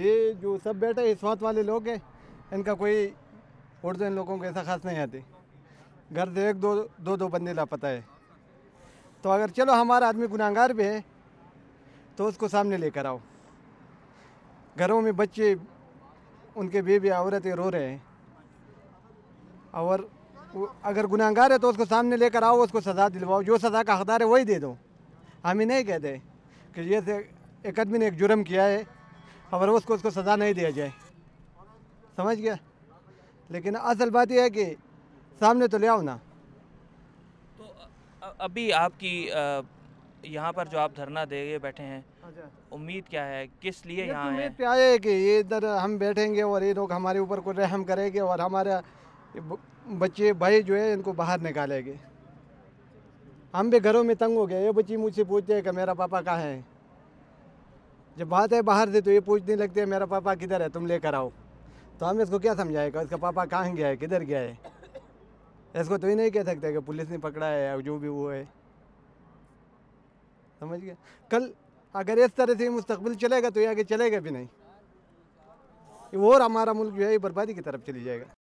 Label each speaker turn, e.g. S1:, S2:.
S1: ये जो सब बैठे हैं स्वात वाले लोग हैं, इनका कोई उर्दू इन लोगों को ऐसा खास नहीं आती। घर से एक दो बंदे लापता है। तो अगर चलो हमारा आदमी गुनाहगार भी है तो उसको सामने लेकर आओ। घरों में बच्चे, उनके बेबी औरतें रो रहे हैं, और अगर गुनाहगार है तो उसको सामने लेकर आओ, उसको सज़ा दिलवाओ। जो सज़ा का हकदार है वही दे दो। हम ही नहीं कहते कि ये से एक आदमी ने एक जुर्म किया है और उसको सज़ा नहीं दिया जाए, समझ गया। लेकिन असल बात यह है कि सामने तो ले आओ ना।
S2: तो अभी आपकी यहाँ पर जो आप धरना दे बैठे हैं, उम्मीद क्या है, किस लिए
S1: ये
S2: यहाँ
S1: उम्मीद
S2: हैं?
S1: क्या है कि ये इधर हम बैठेंगे और ये लोग हमारे ऊपर को रहम करेंगे और हमारे बच्चे भाई जो है इनको बाहर निकालेंगे। हम भी घरों में तंग हो गए। ये बच्ची मुझसे पूछते हैं कि मेरा पापा कहाँ है। जब बात है बाहर से तो ये पूछने लगते हैं मेरा पापा किधर है, तुम लेकर आओ। तो हम इसको क्या समझाएगा इसका पापा कहाँ गया है, किधर गया है। इसको तो ही नहीं कह सकते कि पुलिस ने पकड़ा है या जो भी वो है, समझ गया। कल अगर इस तरह से मुस्तकबिल चलेगा तो ये आगे चलेगा भी नहीं, और हमारा मुल्क जो है बर्बादी की तरफ चली जाएगा।